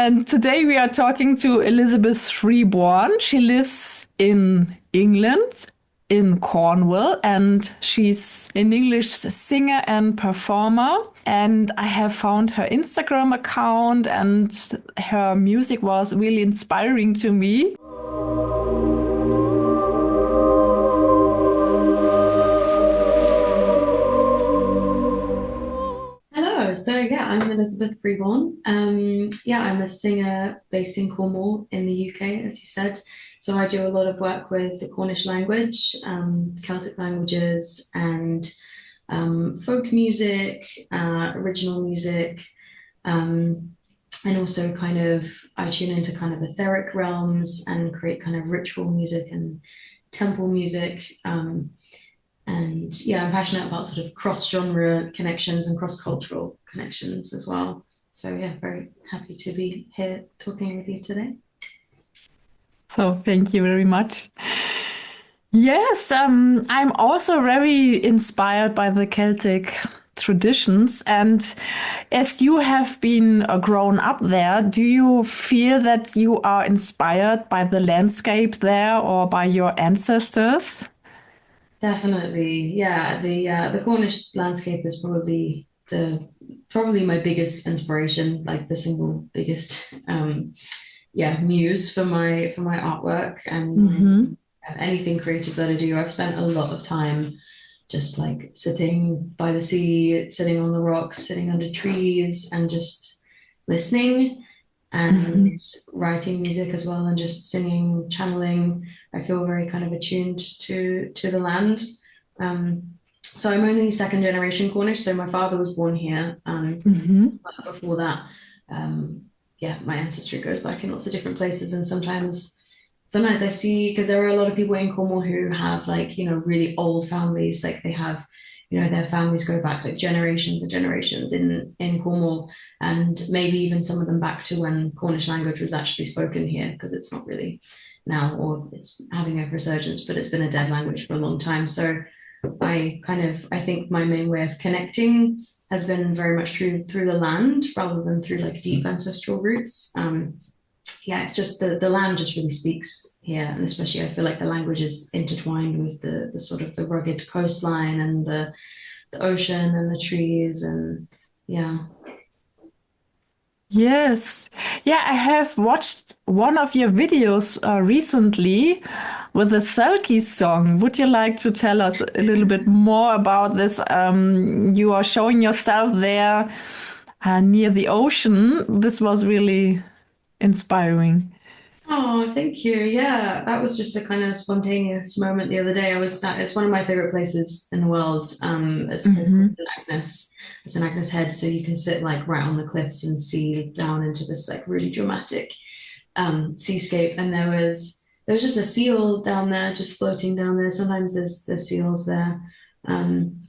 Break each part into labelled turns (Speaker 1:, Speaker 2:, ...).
Speaker 1: And today we are talking to Elizabeth Freeborn. She lives in England, in Cornwall, and she's an English singer and performer. And I have found her Instagram account, and her music was really inspiring to me.
Speaker 2: I'm Elizabeth Freeborn. I'm a singer based in Cornwall in the UK, as you said. So I do a lot of work with the Cornish language, Celtic languages, and folk music, original music, and also kind of I tune into kind of etheric realms and create kind of ritual music and temple music. And yeah, I'm passionate about sort of cross-genre connections and cross-cultural connections as well. So yeah, very happy to be here talking with you today.
Speaker 1: So thank you very much. Yes, I'm also very inspired by the Celtic traditions. And as you have been grown up there, do you feel that you are inspired by the landscape there or by your ancestors?
Speaker 2: Definitely, yeah. The Cornish landscape is probably my biggest inspiration, like the single biggest muse for my artwork and
Speaker 1: Mm-hmm.
Speaker 2: anything creative that I do. I've spent a lot of time just like sitting by the sea, sitting on the rocks, sitting under trees, and just listening and
Speaker 1: Mm-hmm.
Speaker 2: writing music as well, and just singing, channeling. I feel very kind of attuned to the land. Um, so I'm only second generation Cornish. So my father was born here.
Speaker 1: Mm-hmm.
Speaker 2: But before that, um, yeah, my ancestry goes back in lots of different places, and sometimes I see, because there are a lot of people in Cornwall who have like, really old families, like they have, their families go back like generations and generations in Cornwall, and maybe even some of them back to when Cornish language was actually spoken here, because it's not really now, or it's having a resurgence, but it's been a dead language for a long time. So I think my main way of connecting has been very much through the land rather than through like deep ancestral roots. Yeah, it's just the land just really speaks here, and especially I feel like the language is intertwined with the sort of the rugged coastline and the ocean and the trees, and yeah.
Speaker 1: Yes. Yeah, I have watched one of your videos recently with a Selkie song. Would you like to tell us a little bit more about this? You are showing yourself there near the ocean. This was really inspiring.
Speaker 2: Oh, thank you. Yeah, that was just a kind of spontaneous moment the other day. It's one of my favorite places in the world. It's called
Speaker 1: Hmm.
Speaker 2: St. Agnes. It's St. Agnes Head. So you can sit like right on the cliffs and see down into this like really dramatic seascape. And there was just a seal down there, just floating down there. Sometimes there's seals there. Um,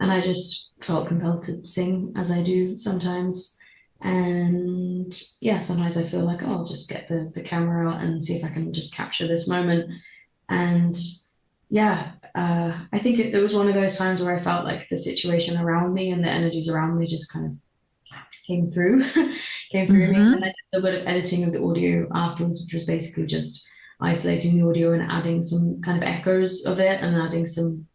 Speaker 2: and I just felt compelled to sing as I do sometimes. And yeah, sometimes I feel like, oh, I'll just get the camera out and see if I can just capture this moment. And yeah, I think it was one of those times where I felt like the situation around me and the energies around me just kind of came through, came through me. And
Speaker 1: Hmm.
Speaker 2: I did a bit of editing of the audio afterwards, which was basically just isolating the audio and adding some kind of echoes of it and adding some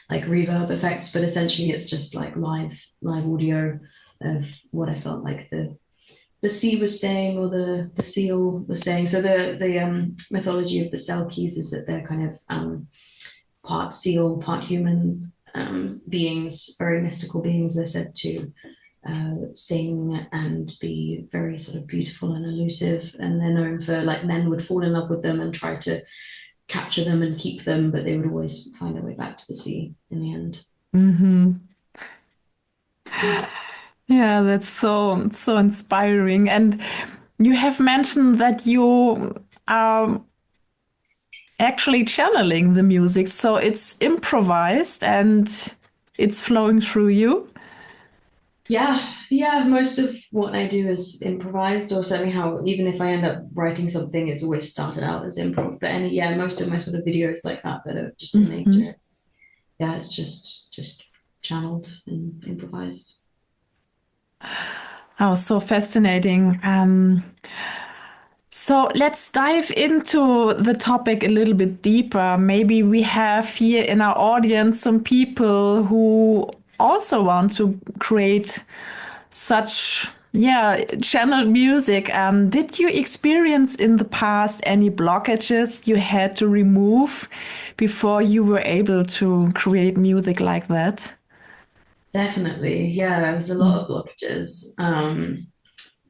Speaker 2: like reverb effects. But essentially, it's just like live audio of what I felt like the sea was saying or the seal was saying. So the mythology of the Selkies is that they're kind of part seal, part human beings, very mystical beings. They're said to sing and be very sort of beautiful and elusive, and they're known for like men would fall in love with them and try to capture them and keep them, but they would always find their way back to the sea in the end.
Speaker 1: Hmm. Yeah, that's so inspiring. And you have mentioned that you are actually channeling the music, so it's improvised and it's flowing through you.
Speaker 2: Yeah, most of what I do is improvised, or certainly how, even if I end up writing something, it's always started out as improv. But yeah, most of my sort of videos like that are just in
Speaker 1: Hmm.
Speaker 2: nature. Yeah, it's just channeled and improvised.
Speaker 1: Oh, so fascinating. So let's dive into the topic a little bit deeper. Maybe we have here in our audience some people who also want to create such, yeah, channeled music. Did you experience in the past any blockages you had to remove before you were able to create music like that?
Speaker 2: Definitely. Yeah, there's a lot of blockages.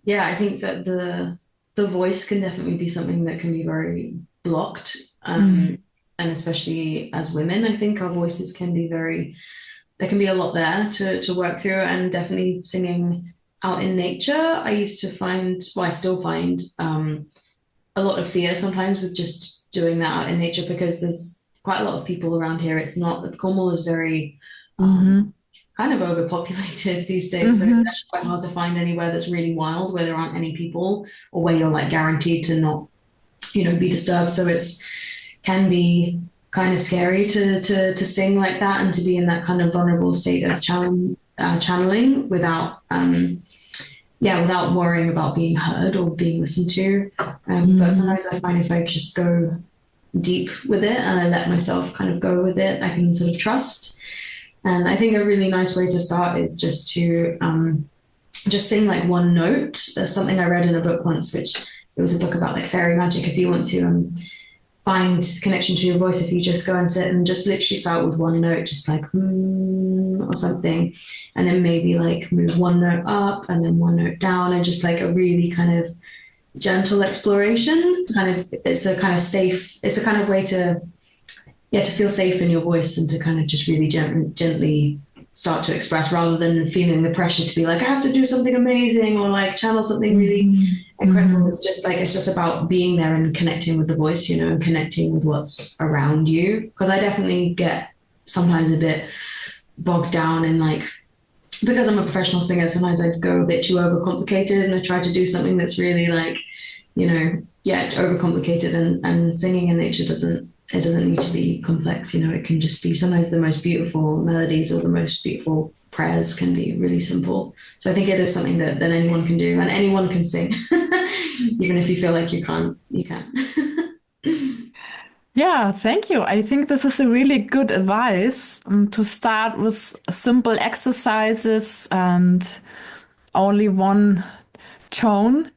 Speaker 2: Yeah, I think that the voice can definitely be something that can be very blocked.
Speaker 1: Mm.
Speaker 2: And especially as women, I think our voices can be very, there can be a lot there to work through, and definitely singing out in nature. I used to find, well, I still find a lot of fear sometimes with just doing that out in nature because there's quite a lot of people around here. It's not, Cornwall is very
Speaker 1: Mm-hmm.
Speaker 2: kind of overpopulated these days. So it's
Speaker 1: Mm-hmm.
Speaker 2: actually quite hard to find anywhere that's really wild, where there aren't any people, or where you're like guaranteed to not, be disturbed. So it's can be kind of scary to sing like that and to be in that kind of vulnerable state of channeling without without worrying about being heard or being listened to. But
Speaker 1: Mm-hmm.
Speaker 2: sometimes I find if I just go deep with it and I let myself kind of go with it, I can sort of trust. And I think a really nice way to start is just sing like one note. There's something I read in a book once, which it was a book about like fairy magic. If you want to find connection to your voice, if you just go and sit and just literally start with one note, just like or something, and then maybe like move one note up and then one note down, and just like a really kind of gentle exploration. It's a kind of safe. It's a kind of way to to feel safe in your voice and to kind of just really gently start to express rather than feeling the pressure to be like, I have to do something amazing or like channel something really incredible.
Speaker 1: Mm-hmm.
Speaker 2: It's just about being there and connecting with the voice, and connecting with what's around you. Because I definitely get sometimes a bit bogged down in like, because I'm a professional singer, sometimes I go a bit too overcomplicated and I try to do something that's really like, overcomplicated, and singing in nature doesn't need to be complex. It can just be sometimes the most beautiful melodies or the most beautiful prayers can be really simple. So I think it is something that anyone can do and anyone can sing. Even if you feel like you can't, you can.
Speaker 1: Yeah, thank you. I think this is a really good advice to start with simple exercises and only one tone.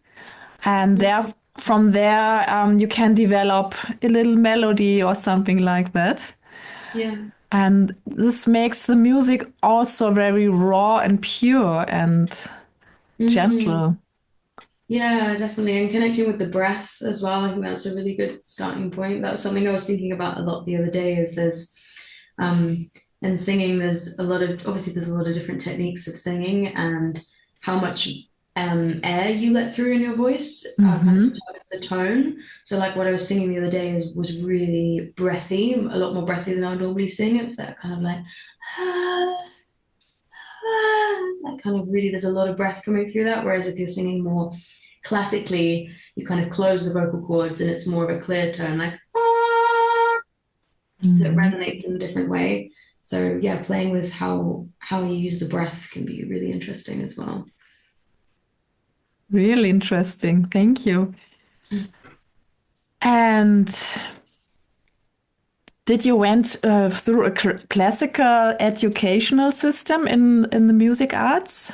Speaker 1: And there, from there, you can develop a little melody or something like that.
Speaker 2: Yeah.
Speaker 1: And this makes the music also very raw and pure and
Speaker 2: Mm-hmm.
Speaker 1: gentle.
Speaker 2: Yeah, definitely. And connecting with the breath as well. I think that's a really good starting point. That was something I was thinking about a lot the other day, is um in singing, there's a lot of different techniques of singing, and how much air you let through in your voice kind of
Speaker 1: Mm-hmm.
Speaker 2: determines the tone. So like what I was singing the other day was really breathy, a lot more breathy than I would normally sing. It was that kind of like that kind of really, there's a lot of breath coming through that. Whereas if you're singing more classically, you kind of close the vocal cords and it's more of a clear tone, like so it
Speaker 1: Mm-hmm.
Speaker 2: resonates in a different way. So yeah, playing with how you use the breath can be really interesting as well.
Speaker 1: Really interesting. Thank you. And did you went through a classical educational system in the music arts?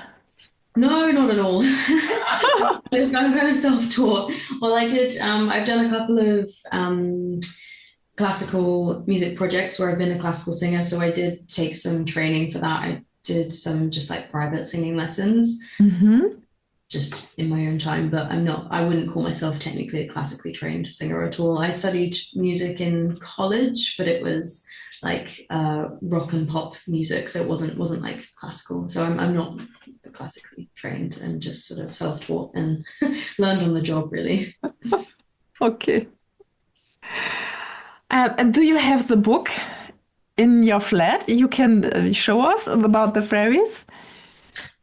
Speaker 2: No, not at all. I'm kind of self-taught. Well, I've done a couple of classical music projects where I've been a classical singer. So I did take some training for that. I did some just like private singing lessons
Speaker 1: Mm-hmm.
Speaker 2: just in my own time, but I wouldn't call myself technically a classically trained singer at all. I studied music in college, but it was like rock and pop music. So it wasn't like classical. So I'm not classically trained, and just sort of self-taught and learned on the job really.
Speaker 1: Okay. And do you have the book in your flat? You can show us about the fairies?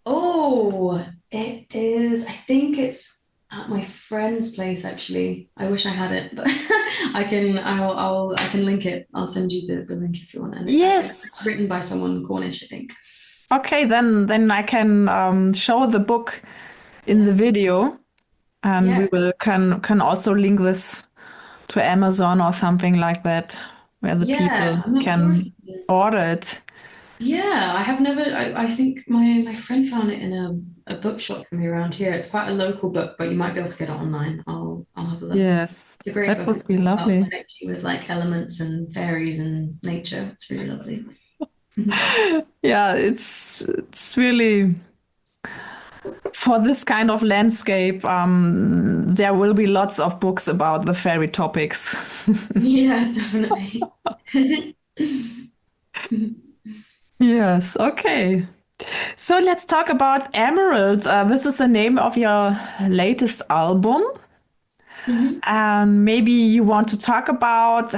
Speaker 2: Oh, it is. I think it's at my friend's place actually. I wish I had it, but I can link it. I'll send you the link if you want. And it's
Speaker 1: Yes.
Speaker 2: written by someone Cornish, I think.
Speaker 1: Okay, then I can show the book in the video, and we
Speaker 2: Yeah.
Speaker 1: will can also link this to Amazon or something like that, where the
Speaker 2: Yeah.
Speaker 1: people
Speaker 2: I'm not sure if
Speaker 1: can order it.
Speaker 2: yeah, I have never. I think my friend found it in a bookshop for me around here. It's quite a local book, but you might be able to get it online. I'll have a look.
Speaker 1: Yes,
Speaker 2: It's a great
Speaker 1: that
Speaker 2: book.
Speaker 1: would
Speaker 2: It's
Speaker 1: be
Speaker 2: all about
Speaker 1: lovely.
Speaker 2: connecting with like elements and fairies and nature. It's really lovely.
Speaker 1: Yeah, it's really for this kind of landscape. There will be lots of books about the fairy topics.
Speaker 2: Yeah, definitely.
Speaker 1: Yes, okay. So let's talk about Emerald. This is the name of your latest album.
Speaker 2: Mhm.
Speaker 1: And maybe you want to talk about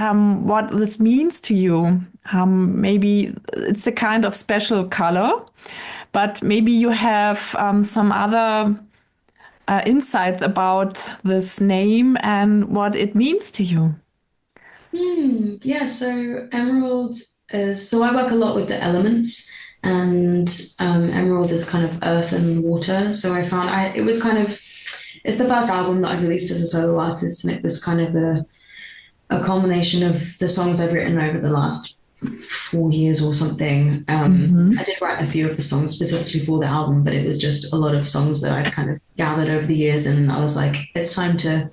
Speaker 1: what this means to you. Maybe it's a kind of special color, but maybe you have some other insights about this name and what it means to you.
Speaker 2: Yeah, so emerald is so I work a lot with the elements, and emerald is kind of earth and water. So I found it was kind of it's the first album that I've released as a solo artist, and it was kind of a culmination of the songs I've written over the last 4 years or something. I did write a few of the songs specifically for the album, but it was just a lot of songs that I'd kind of gathered over the years, and I was like, it's time to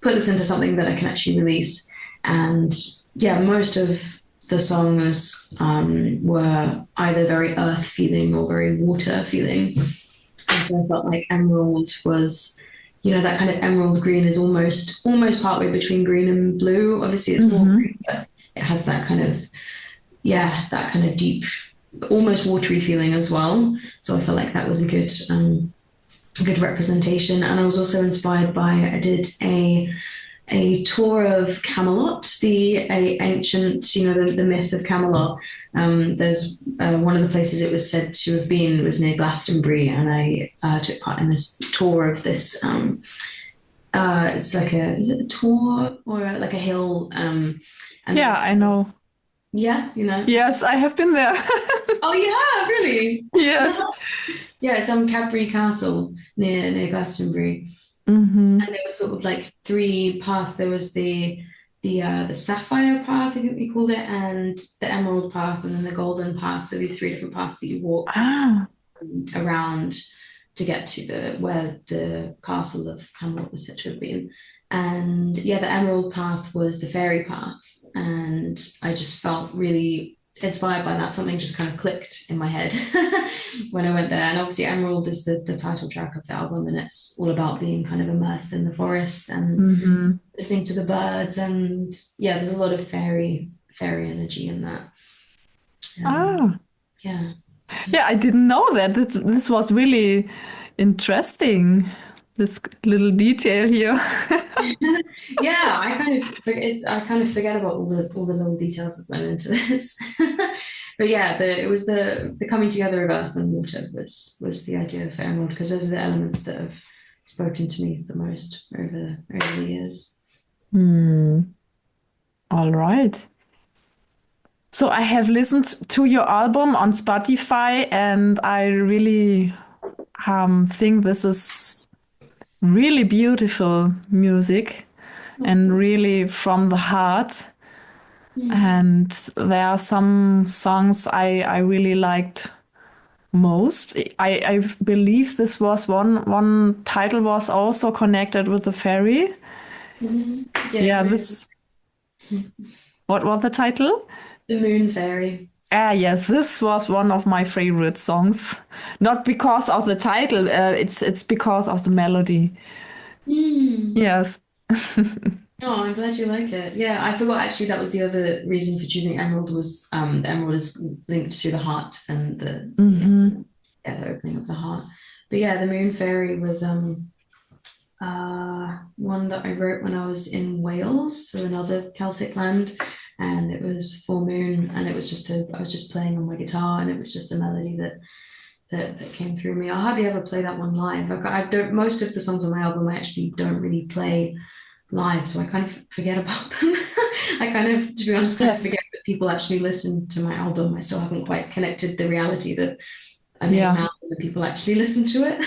Speaker 2: put this into something that I can actually release. And yeah, most of the songs were either very earth feeling or very water feeling. And so I felt like Emerald was, that kind of emerald green is almost partway between green and blue. Obviously, it's more
Speaker 1: Mm-hmm.
Speaker 2: green, but it has that kind of, yeah, that kind of deep, almost watery feeling as well. So I felt like that was a good representation. And I was also inspired by I did a tour of Camelot, the ancient, the myth of Camelot. There's one of the places it was said to have been was near Glastonbury, and I took part in this tour of this. It's like is it a tour or like a hill? And there
Speaker 1: Yeah,
Speaker 2: was,
Speaker 1: I know.
Speaker 2: yeah,
Speaker 1: Yes, I have been there.
Speaker 2: Oh, yeah, really?
Speaker 1: Yes.
Speaker 2: Yeah, it's Cadbury Castle near Glastonbury.
Speaker 1: Mm-hmm.
Speaker 2: And there was sort of like three paths. There was the sapphire path, I think they called it, and the emerald path, and then the golden path. So these three different paths that you walk
Speaker 1: Ah,
Speaker 2: around to get to the where the castle of Camelot was said to have been. And yeah, the emerald path was the fairy path, and I just felt really inspired by that. Something just kind of clicked in my head when I went there. And obviously, Emerald is the title track of the album, and it's all about being kind of immersed in the forest and
Speaker 1: mm-hmm.
Speaker 2: listening to the birds. And yeah, there's a lot of fairy energy in that.
Speaker 1: Ah.
Speaker 2: Yeah.
Speaker 1: Yeah, I didn't know that. This was really interesting. This little detail here.
Speaker 2: Yeah, I kind of forget about all the little details that went into this. But yeah, it was the coming together of earth and water was the idea for Emerald, because those are the elements that have spoken to me the most over the years.
Speaker 1: Hmm. All right. So I have listened to your album on Spotify, and I really think this is really beautiful music and really from the heart.
Speaker 2: Mm.
Speaker 1: And there are some songs I really liked most. I believe this was one title was also connected with the fairy.
Speaker 2: Yeah,
Speaker 1: Yeah, this what was the title?
Speaker 2: the Moon Fairy.
Speaker 1: Ah, yes, this was one of my favorite songs. Not because of the title, it's because of the melody.
Speaker 2: Mm.
Speaker 1: Yes.
Speaker 2: Oh, I'm glad you like it. Yeah, I forgot actually that was the other reason for choosing Emerald was the emerald is linked to the heart and
Speaker 1: Mm-hmm.
Speaker 2: yeah, the opening of the heart. But yeah, the Moon Fairy was one that I wrote when I was in Wales, so another Celtic land, and it was full moon, and it was I was just playing on my guitar, and it was just a melody that came through me. I hardly ever play that one live. I don't most of the songs on my album I actually don't really play live, so I kind of forget about them. I kind of, to be honest, kind of
Speaker 1: Yes.
Speaker 2: forget that people actually listen to my album. I still haven't quite connected the reality that I make an
Speaker 1: Yeah.
Speaker 2: album and people actually listen to it.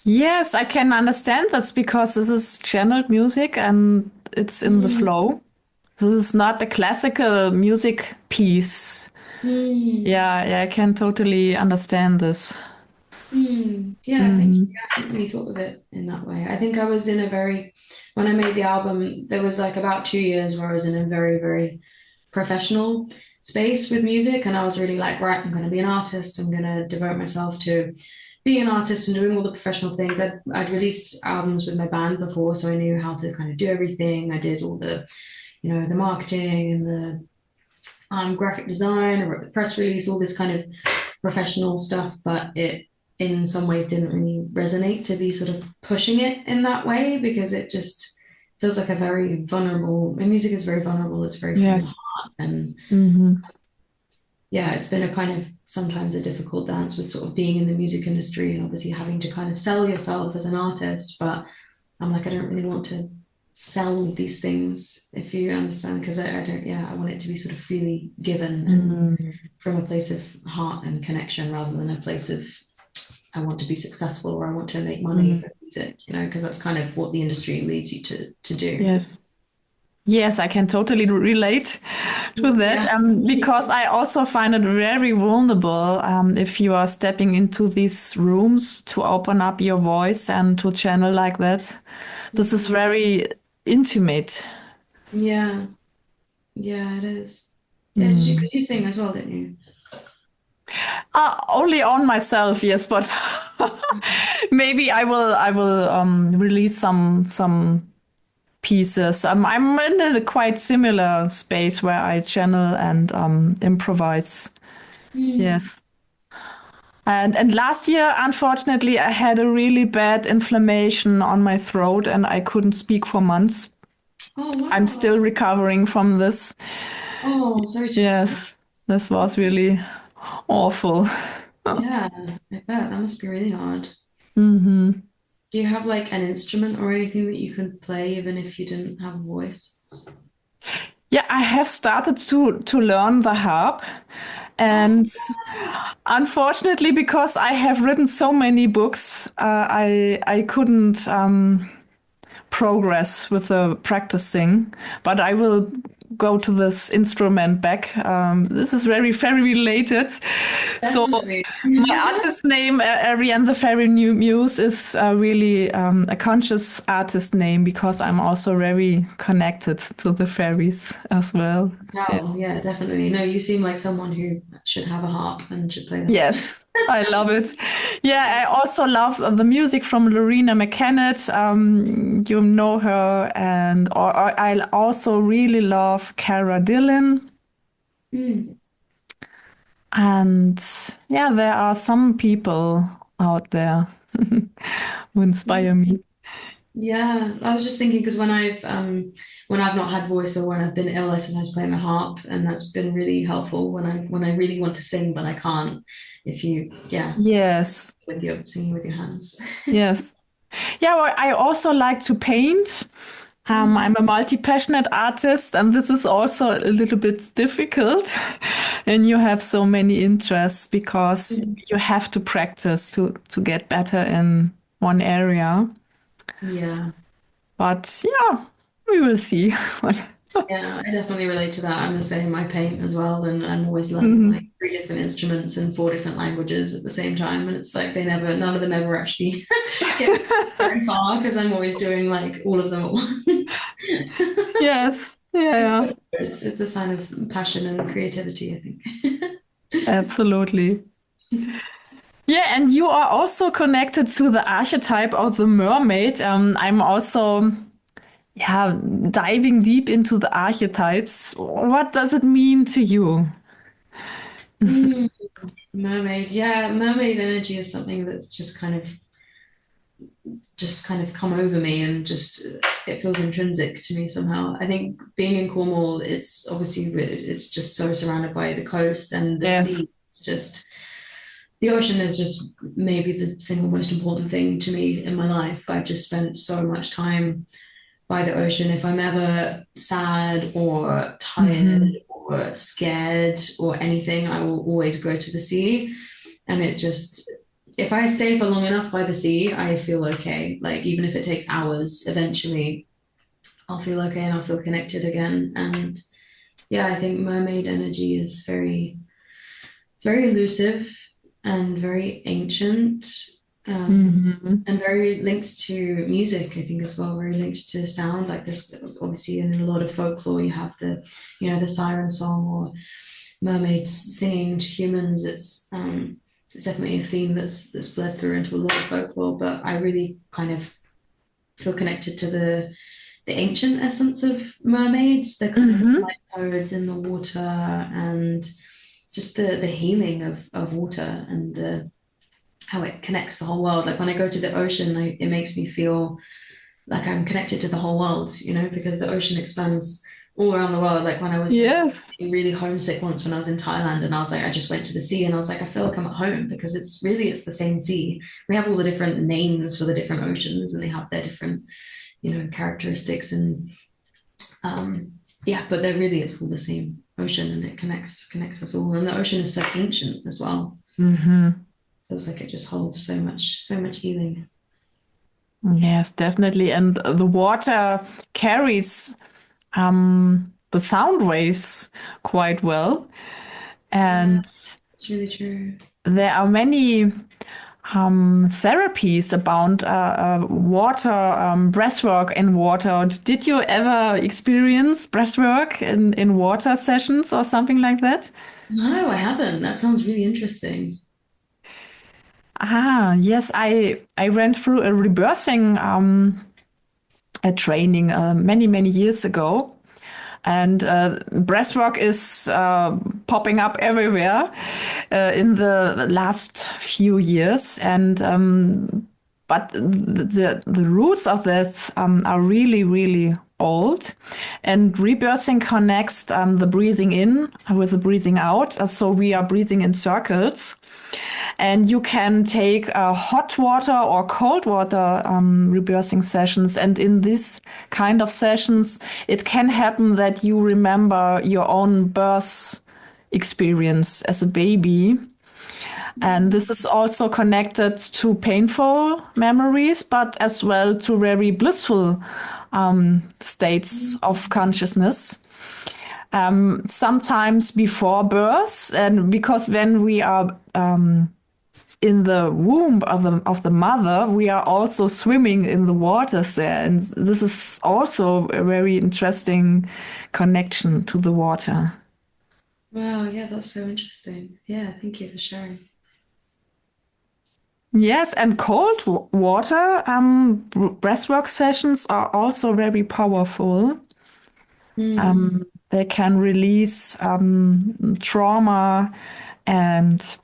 Speaker 1: Yes, I can understand. That's because this is channeled music and it's in the
Speaker 2: Mm,
Speaker 1: flow. This is not a classical music piece.
Speaker 2: mm,
Speaker 1: Yeah, I can totally understand this.
Speaker 2: yeah, thank you.
Speaker 1: Hmm.
Speaker 2: Yeah, I hadn't really thought of it in that way. I think I was in a very, when I made the album, there was like about 2 years where I was in a very, very professional space with music. And I was really like, right, I'm going to be an artist. I'm going to devote myself to being an artist and doing all the professional things. I'd released albums with my band before, so I knew how to kind of do everything. I did all the, the marketing and the graphic design, I wrote the press release, all this kind of professional stuff, but it in some ways didn't really resonate to be sort of pushing it in that way because it just feels like a very vulnerable, my music is very vulnerable, it's very from the
Speaker 1: Yes.
Speaker 2: heart. And
Speaker 1: Hmm.
Speaker 2: yeah, it's been a kind of sometimes a difficult dance with sort of being in the music industry and obviously having to kind of sell yourself as an artist. But I'm like, I don't really want to sell these things, if you understand, because I don't, yeah, I want it to be sort of freely given and
Speaker 1: Hmm.
Speaker 2: from a place of heart and connection rather than a place of I want to be successful or I want to make money
Speaker 1: Hmm.
Speaker 2: for music, because that's kind of what the industry leads you to do.
Speaker 1: Yes. Yes, I can totally relate to that
Speaker 2: Yeah.
Speaker 1: because I also find it very vulnerable if you are stepping into these rooms to open up your voice and to channel like that. This is
Speaker 2: Mhm.
Speaker 1: very intimate.
Speaker 2: Yeah. Yeah, it is. Yeah, did you,
Speaker 1: Mm.
Speaker 2: because you sing as well, didn't you?
Speaker 1: Only on myself, yes, but maybe I will release some pieces. I'm in a quite similar space where I channel and improvise.
Speaker 2: Mm.
Speaker 1: Yes. And last year, unfortunately, I had a really bad inflammation on my throat and I couldn't speak for months.
Speaker 2: Oh,
Speaker 1: I'm
Speaker 2: wow.
Speaker 1: still recovering from this.
Speaker 2: Oh, sorry to hear that.
Speaker 1: Yes, this was really awful.
Speaker 2: Yeah, I bet that must be really hard.
Speaker 1: Hmm.
Speaker 2: Do you have like an instrument or anything that you can play even if you didn't have a voice?
Speaker 1: Yeah, I have started to learn the harp,
Speaker 2: Oh,
Speaker 1: and unfortunately, because I have written so many books, I couldn't progress with the practicing, but I will go to this instrument back. This is very related. So
Speaker 2: definitely.
Speaker 1: my artist name, Ariane the Fairy New Muse, is really a conscious artist name because I'm also very connected to the fairies as well. Yeah.
Speaker 2: Oh, yeah, definitely. No, you seem like someone who should have a harp and should play the harp.
Speaker 1: Yes, I love it. Yeah, I also love the music from Lorena McKennitt. You know her, and or I also really love Cara Dillon.
Speaker 2: Mm.
Speaker 1: And yeah, there are some people out there who inspire me.
Speaker 2: Yeah, I was just thinking because when I've not had voice or when I've been ill, I sometimes play my harp, and that's been really helpful when I really want to sing but I can't. If you, yeah,
Speaker 1: Yes,
Speaker 2: with your singing with your hands.
Speaker 1: yes. Yeah, well, I also like to paint.
Speaker 2: Mm.
Speaker 1: I'm a multi-passionate artist, and this is also a little bit difficult. And you have so many interests because you have to practice to get better in one area.
Speaker 2: Yeah,
Speaker 1: But yeah, we will see.
Speaker 2: yeah, I definitely relate to that. I'm the same. I paint as well, and I'm always learning like
Speaker 1: Mhm.
Speaker 2: 3 different instruments and 4 different languages at the same time, and it's like none of them ever actually get very far because I'm always doing like all of them at once.
Speaker 1: Yes. Yeah,
Speaker 2: It's
Speaker 1: yeah,
Speaker 2: good. It's a sign of passion and creativity, I think.
Speaker 1: absolutely. Yeah, and you are also connected to the archetype of the mermaid. I'm also, yeah, diving deep into the archetypes. What does it mean to you?
Speaker 2: Mm, mermaid, yeah, mermaid energy is something that's just kind of come over me and just it feels intrinsic to me somehow. I think being in Cornwall, it's obviously it's just so surrounded by the coast and the
Speaker 1: Yes.
Speaker 2: sea. It's just the ocean is just maybe the single most important thing to me in my life. I've just spent so much time by the ocean. If I'm ever sad or tired
Speaker 1: Hmm.
Speaker 2: or scared or anything, I will always go to the sea. And if I stay for long enough by the sea, I feel okay. Like even if it takes hours, eventually I'll feel okay and I'll feel connected again. And yeah, I think mermaid energy is it's very elusive and very ancient,
Speaker 1: Mhm.
Speaker 2: and very linked to music, I think as well, very linked to sound. Like this, obviously, in a lot of folklore, you have the siren song or mermaids singing to humans. It's definitely a theme that's bled through into a lot of folklore. But I really kind of feel connected to the ancient essence of mermaids, the kind of
Speaker 1: Mhm.
Speaker 2: light codes in the water, and just the healing of water and the how it connects the whole world. Like when I go to the ocean, it makes me feel like I'm connected to the whole world, because the ocean expands all around the world. Like when I was
Speaker 1: Yes.
Speaker 2: really homesick once when I was in Thailand, and I was like, I just went to the sea and I was like, I feel like I'm at home because it's the same sea. We have all the different names for the different oceans and they have their different, characteristics and yeah, but they're really it's all the same ocean and it connects us all. And the ocean is so ancient as well.
Speaker 1: Mhm.
Speaker 2: Feels like it just holds so much healing.
Speaker 1: Yes, definitely. And the water carries the sound waves quite well.
Speaker 2: Yeah,
Speaker 1: And
Speaker 2: it's really true.
Speaker 1: there are many therapies about water, breathwork in water. Did you ever experience breathwork in water sessions or something like that?
Speaker 2: No, I haven't. That sounds really interesting.
Speaker 1: Ah, yes, I went through a rebirthing a training many years ago. And breathwork is popping up everywhere in the last few years. And but the roots of this are really old. And rebirthing connects the breathing in with the breathing out. So we are breathing in circles. And you can take hot water or cold water rebirthing sessions. And in this kind of sessions, it can happen that you remember your own birth experience as a baby. And this is also connected to painful memories, but as well to very blissful states of consciousness. Sometimes before birth, and because when we are in the womb of the mother, we are also swimming in the waters there. And this is also a very interesting connection to the water.
Speaker 2: Wow, yeah, that's so interesting. Yeah, thank you for sharing.
Speaker 1: Yes, and cold water breathwork sessions are also very powerful.
Speaker 2: Mm.
Speaker 1: They can release trauma and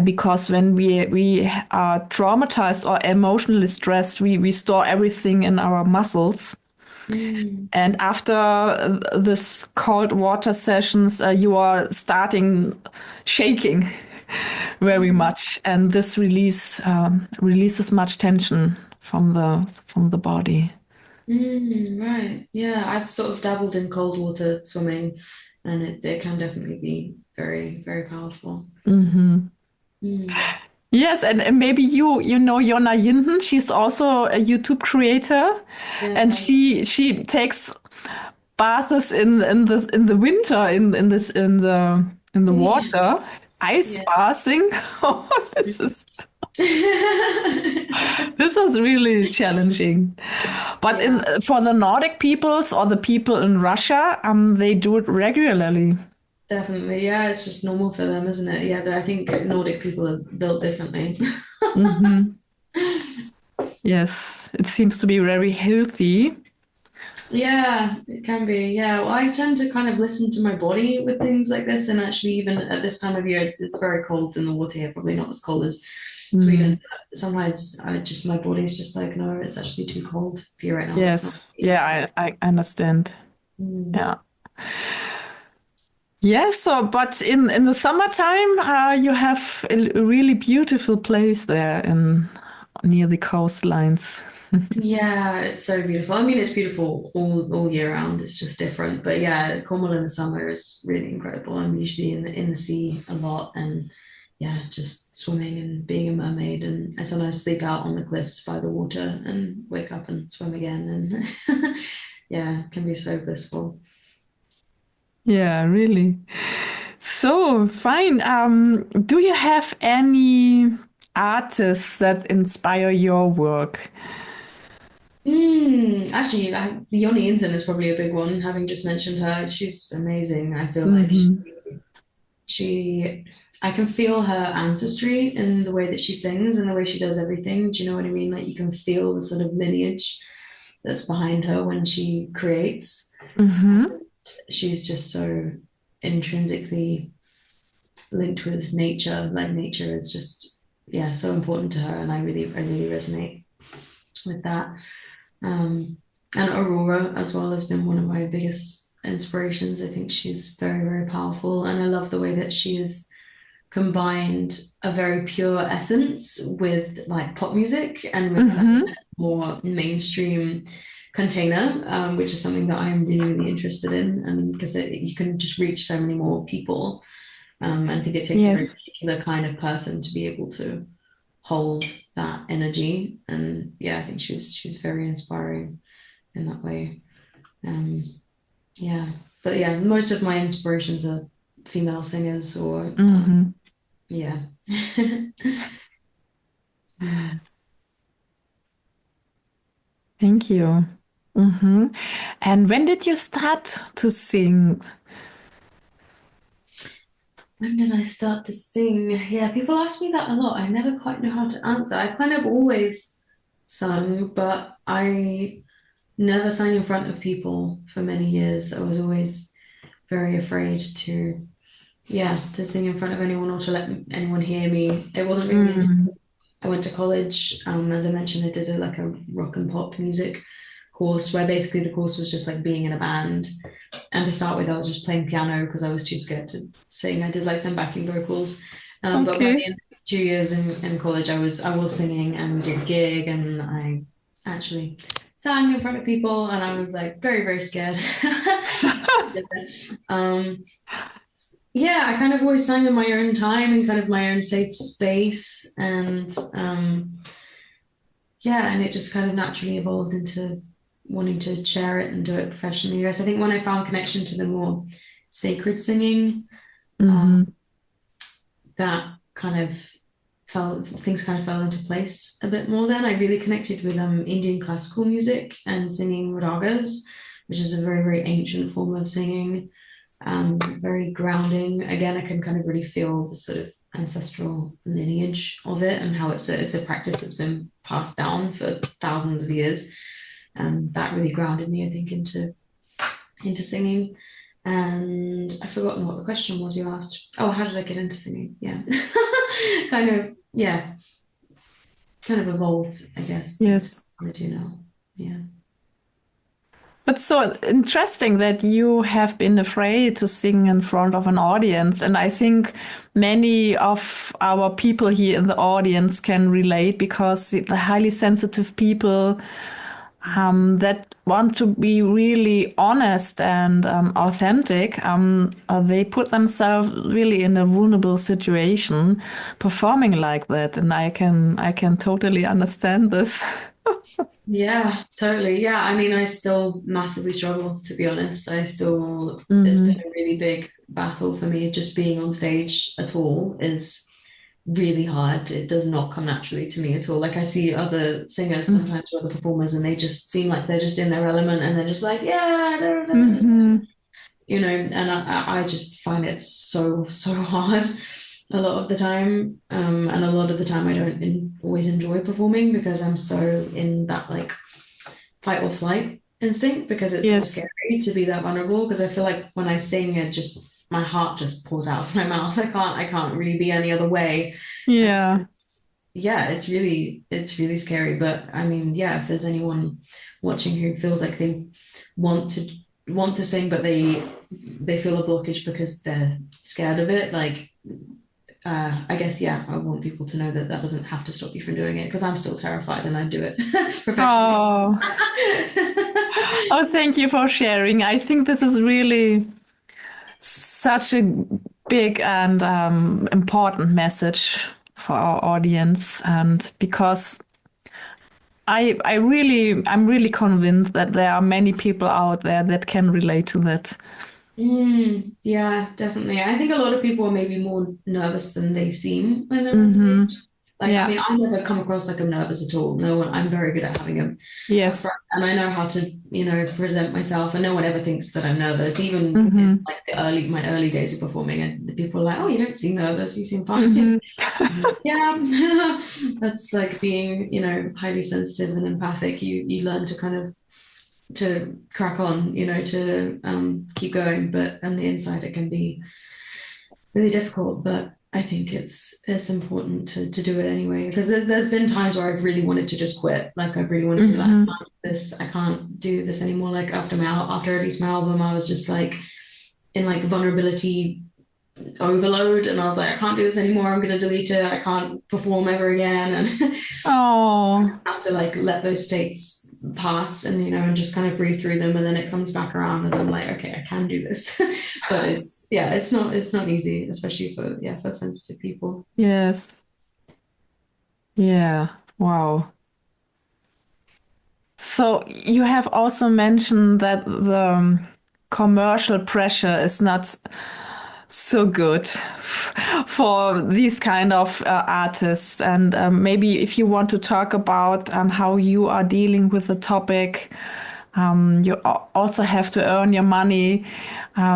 Speaker 1: because when we are traumatized or emotionally stressed, we store everything in our muscles.
Speaker 2: Mm.
Speaker 1: And after this cold water sessions, you are starting shaking very much, and this releases much tension from the body.
Speaker 2: Right. Yeah, I've sort of dabbled in cold water swimming, and it can definitely be very, very powerful.
Speaker 1: Hmm.
Speaker 2: Mm.
Speaker 1: Yes, and maybe you know Jonna Yinden. She's also a YouTube creator, and
Speaker 2: Yeah.
Speaker 1: she takes baths in the winter in the
Speaker 2: Yeah.
Speaker 1: water, ice
Speaker 2: Yeah.
Speaker 1: bathing. Oh, this is really challenging. But in
Speaker 2: Yeah,
Speaker 1: for the Nordic peoples or the people in Russia, they do it regularly.
Speaker 2: definitely. Yeah, it's just normal for them, isn't it? Yeah, I think Nordic people are built differently.
Speaker 1: Hmm. Yes, it seems to be very healthy.
Speaker 2: Yeah, it can be. Yeah, well, I tend to kind of listen to my body with things like this, and actually, even at this time of year, it's very cold in the water here. Probably not as cold as Sweden.
Speaker 1: Mm.
Speaker 2: But sometimes my body's just like, no, it's actually too cold for you right now. It's not.
Speaker 1: Yes, yeah, I understand.
Speaker 2: Mm.
Speaker 1: Yeah. Yes, so but in the summertime, you have a really beautiful place there in near the coastlines.
Speaker 2: Yeah, it's so beautiful. I mean, it's beautiful all year round. It's just different. But yeah, Cornwall in the summer is really incredible. I'm usually in the sea a lot, and yeah, just swimming and being a mermaid. And I sometimes sleep out on the cliffs by the water and wake up and swim again. And yeah, it can be so blissful.
Speaker 1: Yeah, really. So fine. Do you have any artists that inspire your work?
Speaker 2: Actually, Yoni Inton is probably a big one. Having just mentioned her, she's amazing. I feel like
Speaker 1: Hmm.
Speaker 2: she I can feel her ancestry in the way that she sings and the way she does everything. Do you know what I mean? Like you can feel the sort of lineage that's behind her when she creates.
Speaker 1: Hmm.
Speaker 2: She's just so intrinsically linked with nature. Like nature is just, yeah, so important to her, and I really resonate with that. Um, and Aurora as well has been one of my biggest inspirations. I think she's very, very powerful, and I love the way that she has combined a very pure essence with like pop music and with that
Speaker 1: Hmm.
Speaker 2: more mainstream container, which is something that I'm really, really interested in, and because you can just reach so many more people. I think it takes a very
Speaker 1: Yes.
Speaker 2: particular kind of person to be able to hold that energy. And yeah, I think she's very inspiring in that way. Um, yeah, but yeah, most of my inspirations are female singers or
Speaker 1: Hmm.
Speaker 2: yeah. Mm.
Speaker 1: Thank you. Hmm. And when did you start to sing?
Speaker 2: When did I start to sing? Yeah, people ask me that a lot. I never quite know how to answer. I've kind of always sung, but I never sang in front of people for many years. I was always very afraid to, yeah, to sing in front of anyone or to let anyone hear me. It wasn't really until
Speaker 1: Mm.
Speaker 2: I went to college. As I mentioned, I did like a rock and pop music course where basically the course was just like being in a band. And to start with, I was just playing piano because I was too scared to sing. I did like some backing vocals. But by the
Speaker 1: Okay.
Speaker 2: end of 2 years in college, I was singing and we did a gig and I actually sang in front of people and I was like very, very scared. um, yeah, I kind of always sang in my own time and kind of my own safe space. And yeah, and it just kind of naturally evolved into wanting to share it and do it professionally. Yes, I think when I found connection to the more sacred singing,
Speaker 1: Hmm.
Speaker 2: that kind of things kind of fell into place a bit more. Then I really connected with Indian classical music and singing ragas, which is a very, very ancient form of singing, very grounding. Again, I can kind of really feel the sort of ancestral lineage of it and how it's a practice that's been passed down for thousands of years. And that really grounded me, I think, into singing. And I've forgotten what the question was you asked. Oh, how did I get into singing? Yeah. kind of, yeah, kind of evolved, I guess, into
Speaker 1: Yes.
Speaker 2: what I do now. Yeah.
Speaker 1: It's so interesting that you have been afraid to sing in front of an audience. And I think many of our people here in the audience can relate because the highly sensitive people that want to be really honest and authentic, they put themselves really in a vulnerable situation performing like that. And I can totally understand this.
Speaker 2: Yeah, totally. Yeah, I mean, I still massively struggle, to be honest. It's been
Speaker 1: Hmm.
Speaker 2: a really big battle for me. Just being on stage at all is really hard. It does not come naturally to me at all. Like I see other singers sometimes, or other performers, and they just seem like they're just in their element and they're just like, yeah, just,
Speaker 1: Hmm.
Speaker 2: and I just find it so, so hard a lot of the time. And a lot of the time I don't always enjoy performing because I'm so in that like fight or flight instinct because it's so
Speaker 1: Yes.
Speaker 2: scary to be that vulnerable because I feel like when I sing it just my heart just pours out of my mouth. I can't really be any other way.
Speaker 1: Yeah.
Speaker 2: Yeah, it's really scary. But I mean, yeah, if there's anyone watching who feels like they want to want to sing but they feel a blockage because they're scared of it, like I guess yeah, I want people to know that that doesn't have to stop you from doing it because I'm still terrified and I do it professionally.
Speaker 1: Oh, oh, thank you for sharing. I think this is really such a big and important message for our audience, and because I'm really convinced that there are many people out there that can relate to that.
Speaker 2: Yeah, definitely. I think a lot of people are maybe more nervous than they seem when they're on
Speaker 1: Hmm.
Speaker 2: stage. Like, I
Speaker 1: Yeah.
Speaker 2: mean, I never come across like I'm nervous at all. No one, I'm very good at having a
Speaker 1: Yes.
Speaker 2: front, and I know how to, present myself, and no one ever thinks that I'm nervous. Even in
Speaker 1: Hmm.
Speaker 2: like my early days of performing, and the people are like, "Oh, you don't seem nervous. You seem fine."
Speaker 1: Hmm.
Speaker 2: Yeah, that's like being, highly sensitive and empathic. You learn to kind of to crack on, to keep going. But on the inside, it can be really difficult. But I think it's important to do it anyway. Because there's been times where I've really wanted to just quit. Like I've really wanted to be like,
Speaker 1: Hmm.
Speaker 2: I can't do this anymore. Like after I released my album, I was just like in like vulnerability overload, and I was like, I can't do this anymore. I'm gonna delete it. I can't perform ever again, and
Speaker 1: Oh,
Speaker 2: have to like let those states pass, and and just kind of breathe through them, and then it comes back around, and I'm like, okay, I can do this. But it's not easy, especially for sensitive people.
Speaker 1: yes. Yeah. Wow. So you have also mentioned that the commercial pressure is not so good for these kind of artists. And maybe if you want to talk about how you are dealing with the topic, you also have to earn your money.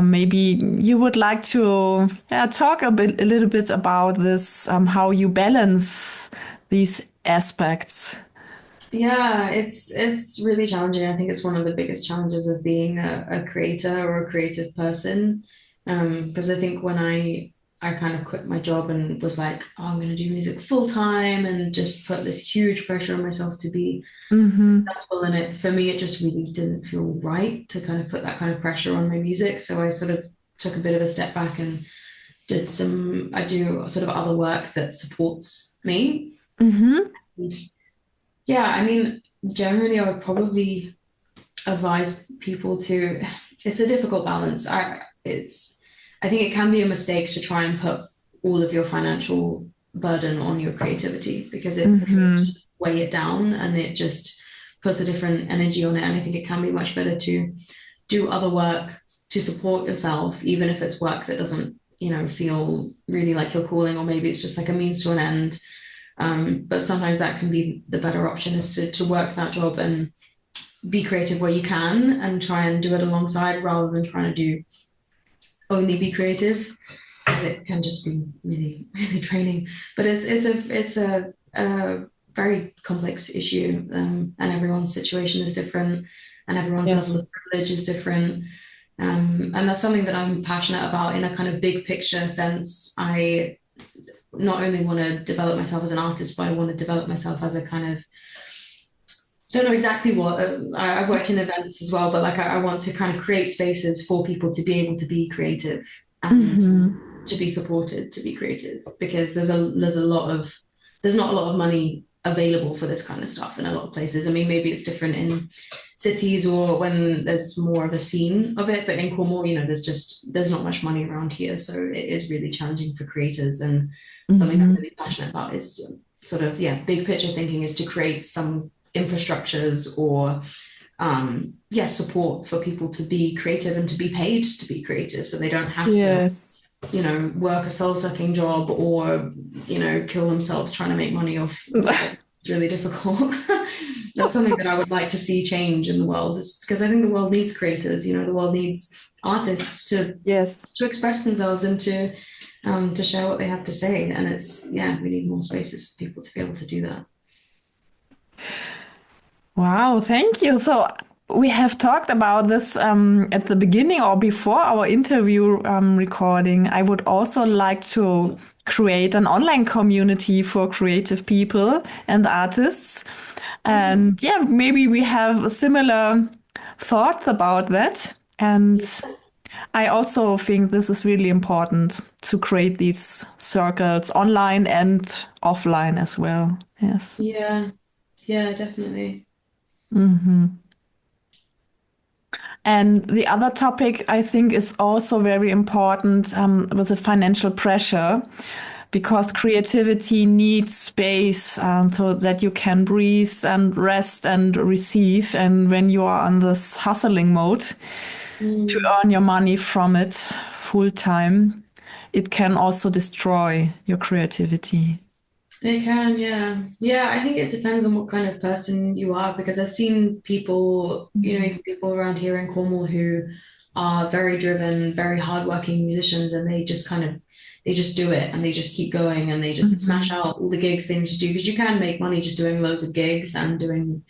Speaker 1: Maybe you would like to talk a little bit about this, how you balance these aspects.
Speaker 2: Yeah, it's really challenging. I think it's one of the biggest challenges of being a creator or a creative person. Because I think when I kind of quit my job and was like, oh, I'm going to do music full time and just put this huge pressure on myself to be
Speaker 1: Hmm.
Speaker 2: successful in it, for me, it just really didn't feel right to kind of put that kind of pressure on my music. So I sort of took a bit of a step back and I do sort of other work that supports me.
Speaker 1: Hmm.
Speaker 2: And yeah, I mean, generally, I would probably advise people to, it's a difficult balance. I think it can be a mistake to try and put all of your financial burden on your creativity because it can
Speaker 1: Hmm.
Speaker 2: just weigh it down and it just puts a different energy on it. And I think it can be much better to do other work to support yourself, even if it's work that doesn't, feel really like your calling, or maybe it's just like a means to an end. But sometimes that can be the better option is to work that job and be creative where you can and try and do it alongside rather than trying to do only be creative because it can just be really really draining. But it's a very complex issue, and everyone's situation is different, and everyone's level
Speaker 1: Yes.
Speaker 2: of privilege is different. And that's something that I'm passionate about in a kind of big picture sense. I not only want to develop myself as an artist, but I want to develop myself as a kind of don't know exactly what I've worked in events as well, but like I want to kind of create spaces for people to be able to be creative and
Speaker 1: Hmm.
Speaker 2: to be supported to be creative because there's not a lot of money available for this kind of stuff in a lot of places. I mean, maybe it's different in cities or when there's more of a scene of it, but in Cornwall, there's not much money around here, so it is really challenging for creators. And something I'm
Speaker 1: Hmm.
Speaker 2: really passionate about is sort of big picture thinking is to create some infrastructures or support for people to be creative and to be paid to be creative so they don't have to
Speaker 1: Yes.
Speaker 2: work a soul-sucking job or kill themselves trying to make money off music. It's really difficult. That's something that I would like to see change in the world because I think the world needs creators. The world needs artists
Speaker 1: Yes.
Speaker 2: to express themselves and to share what they have to say, and we need more spaces for people to be able to do that.
Speaker 1: Wow, thank you. So we have talked about this at the beginning or before our interview recording. I would also like to create an online community for creative people and artists. And yeah, maybe we have a similar thought about that. And I also think this is really important to create these circles online and offline as well. Yes.
Speaker 2: Yeah, yeah, definitely.
Speaker 1: Hmm. And the other topic I think is also very important with the financial pressure, because creativity needs space so that you can breathe and rest and receive. And when you are on this hustling mode to
Speaker 2: Mm.
Speaker 1: earn your money from it full time, it can also destroy your creativity.
Speaker 2: It can, yeah. Yeah, I think it depends on what kind of person you are because I've seen people, even people around here in Cornwall who are very driven, very hardworking musicians, and they just kind of they just do it and they just keep going and they just smash
Speaker 1: Mhm.
Speaker 2: out all the gigs they need to do because you can make money just doing loads of gigs and doing,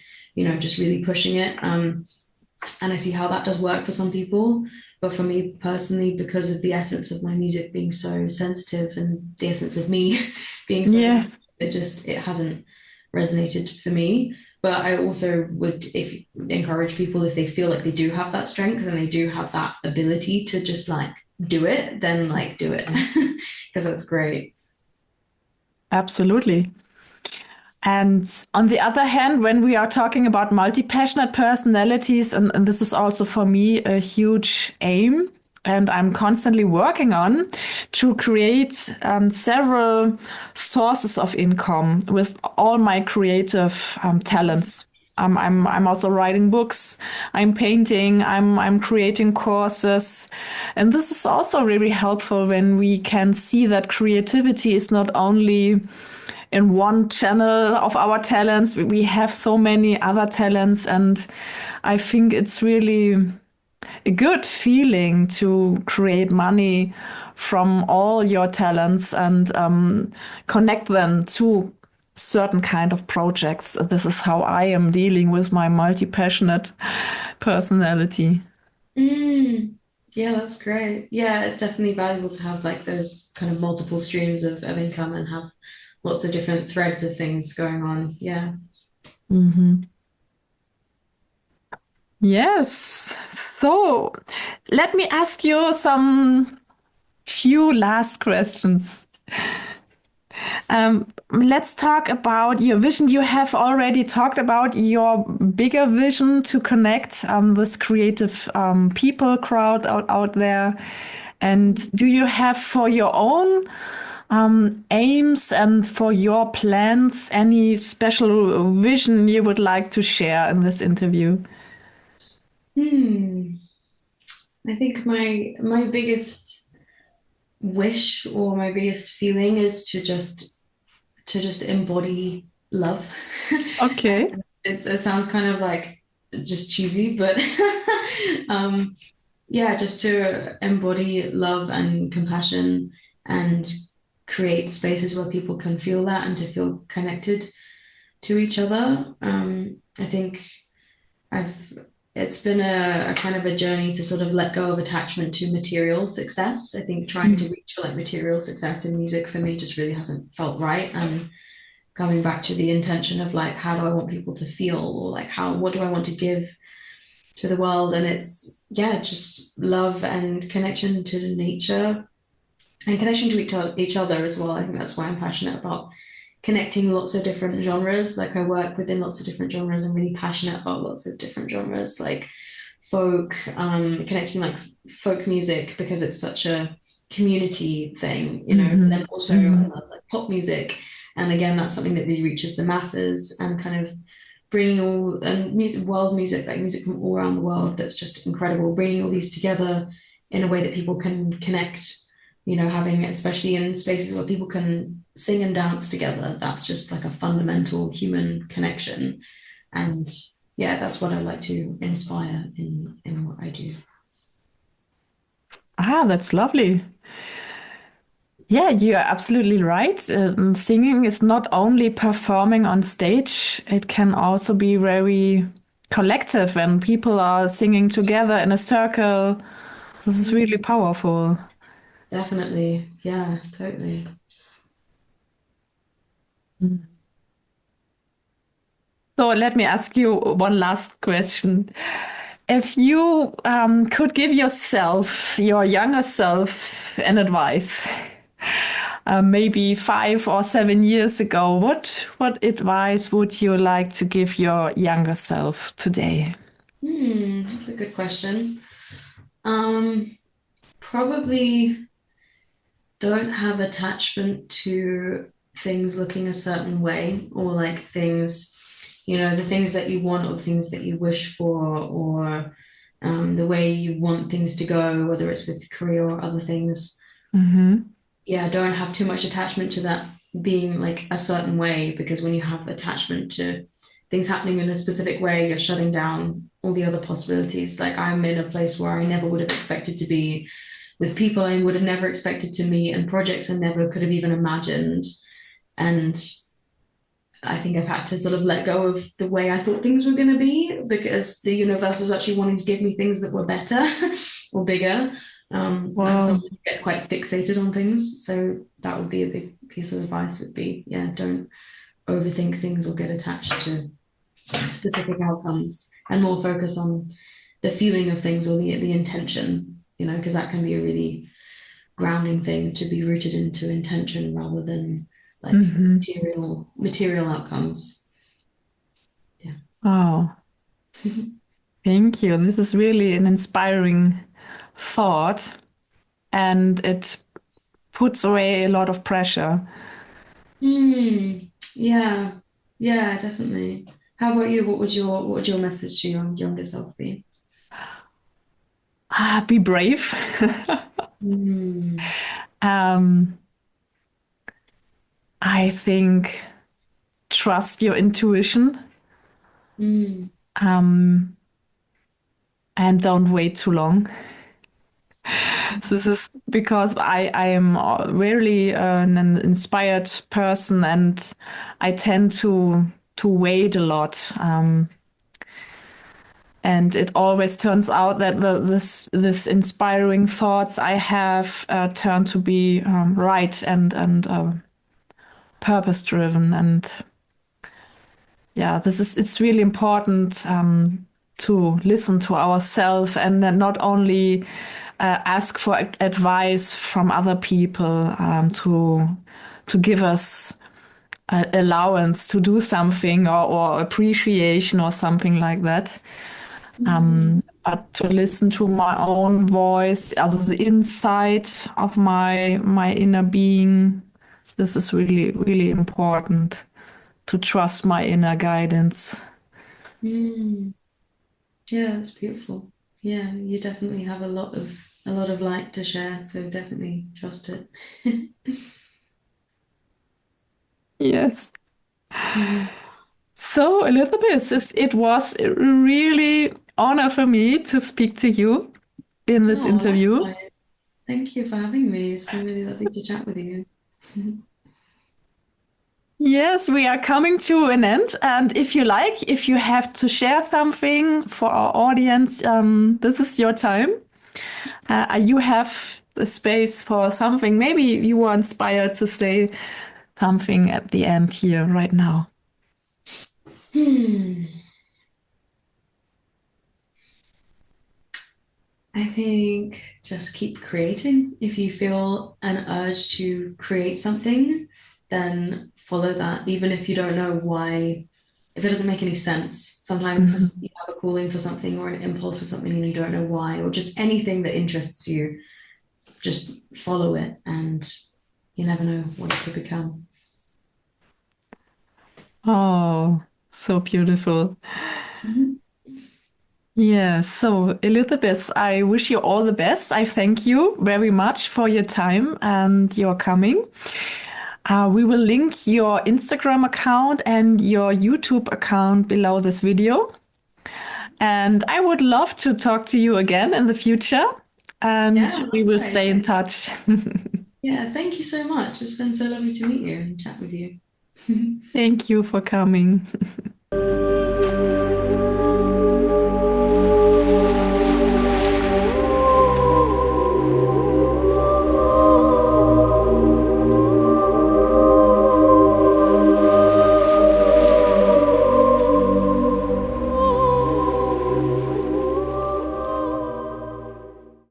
Speaker 2: just really pushing it. And I see how that does work for some people. But for me personally, because of the essence of my music being so sensitive and the essence of me being so sensitive,
Speaker 1: Yes.
Speaker 2: it hasn't resonated for me. But I also would if encourage people if they feel like they do have that strength and they do have that ability to just like do it, then like do it because that's great.
Speaker 1: Absolutely. And on the other hand, when we are talking about multi-passionate personalities, and this is also for me a huge aim, and I'm constantly working on to create several sources of income with all my creative talents. I'm also writing books. I'm painting. I'm creating courses, and this is also really helpful when we can see that creativity is not only in one channel of our talents. We have so many other talents, and I think it's really a good feeling to create money from all your talents and connect them to certain kind of projects. This is how I am dealing with my multi-passionate personality.
Speaker 2: Mm, yeah, that's great. Yeah, it's definitely valuable to have like those kind of multiple streams of income and have lots of different threads of things going on. Yeah.
Speaker 1: Mhm. Yes. So let me ask you some few last questions. Let's talk about your vision. You have already talked about your bigger vision to connect with creative people crowd out there. And do you have for your own aims and for your plans any special vision you would like to share in this interview?
Speaker 2: Hmm. I think my biggest wish or my biggest feeling is to just embody love.
Speaker 1: Okay.
Speaker 2: It sounds kind of like just cheesy, but um, yeah, just to embody love and compassion and create spaces where people can feel that and to feel connected to each other. I think I've it's been a kind of a journey to sort of let go of attachment to material success. I think trying to reach for like material success in music for me just really hasn't felt right. And coming back to the intention of like how do I want people to feel or like how what do I want to give to the world? And it's yeah, just love and connection to nature and connection to each other as well. I think that's why I'm passionate about connecting lots of different genres. Like I work within lots of different genres. I'm really passionate about lots of different genres, like folk, connecting like folk music because it's such a community thing, but then
Speaker 1: Mhm.
Speaker 2: also I
Speaker 1: Mhm.
Speaker 2: love like pop music. And again, that's something that really reaches the masses and kind of bringing all and music, world music, like music from all around the world that's just incredible, bringing all these together in a way that people can connect, having, especially in spaces where people can sing and dance together, that's just like a fundamental human connection. And yeah, that's what I like to inspire in what I do.
Speaker 1: Ah, that's lovely. Yeah, you are absolutely right. Singing is not only performing on stage, it can also be very collective when people are singing together in a circle. This is really
Speaker 2: Mm,
Speaker 1: powerful.
Speaker 2: definitely. Yeah, totally.
Speaker 1: Mm. So let me ask you one last question. If you could give yourself, your younger self, an advice, maybe 5 or 7 years ago, what advice would you like to give your younger self today?
Speaker 2: That's a good question. Um, Probably don't have attachment to things looking a certain way or like things, the things that you want or the things that you wish for or the way you want things to go, whether it's with career or other things.
Speaker 1: Mm-hmm.
Speaker 2: Yeah, don't have too much attachment to that being like a certain way because when you have attachment to things happening in a specific way, you're shutting down all the other possibilities. Like I'm in a place where I never would have expected to be with people I would have never expected to meet and projects I never could have even imagined. And I think I've had to sort of let go of the way I thought things were going to be because the universe was actually wanting to give me things that were better or bigger. I'm
Speaker 1: Wow.
Speaker 2: someone who gets quite fixated on things, so that would be a big piece of advice. Would be, yeah, don't overthink things or get attached to specific outcomes, and more focus on the feeling of things or the intention. Because that can be a really grounding thing to be rooted into intention rather than like
Speaker 1: Mm-hmm.
Speaker 2: material outcomes. Yeah.
Speaker 1: Wow. Thank you. This is really an inspiring thought, and it puts away a lot of pressure.
Speaker 2: Yeah. Yeah, definitely. How about you? What would your message to your younger self be?
Speaker 1: Be brave.
Speaker 2: Mm,
Speaker 1: um, I think trust your intuition,
Speaker 2: mm,
Speaker 1: um, and don't wait too long. This is because I am really an inspired person, and I tend to wait a lot. And it always turns out that this inspiring thoughts I have turn to be right and purpose driven. And yeah, it's really important to listen to ourselves and then not only ask for advice from other people to give us allowance to do something or appreciation or something like that.
Speaker 2: mm,
Speaker 1: But to listen to my own voice, also the inside of my inner being, this is really, really important to trust my inner guidance.
Speaker 2: mm. Yeah, that's beautiful. Yeah, you definitely have a lot of light to share, so definitely trust it.
Speaker 1: Yes.
Speaker 2: Mhm.
Speaker 1: So, Elizabeth, it was a really honor for me to speak to you in this
Speaker 2: Oh,
Speaker 1: interview.
Speaker 2: likewise. Thank you for having me. It's been really lovely to chat with you.
Speaker 1: Yes, we are coming to an end. And if you have to share something for our audience, this is your time. You have the space for something. Maybe you were inspired to say something at the end here right now.
Speaker 2: Hmm. I think just keep creating. If you feel an urge to create something, then follow that, even if you don't know why, if it doesn't make any sense. Sometimes
Speaker 1: Mhm.
Speaker 2: you have a calling for something or an impulse for something and you don't know why, or just anything that interests you, just follow it and you never know what it could become.
Speaker 1: Oh, so beautiful.
Speaker 2: Mhm.
Speaker 1: Yeah, so Elizabeth, I wish you all the best. I thank you very much for your time and your coming. We will link your Instagram account and your YouTube account below this video. And I would love to talk to you again in the future. And
Speaker 2: Yeah,
Speaker 1: we will
Speaker 2: likewise.
Speaker 1: stay in touch.
Speaker 2: Yeah, thank you so much. It's been so lovely to meet you and chat with you.
Speaker 1: Thank you for coming.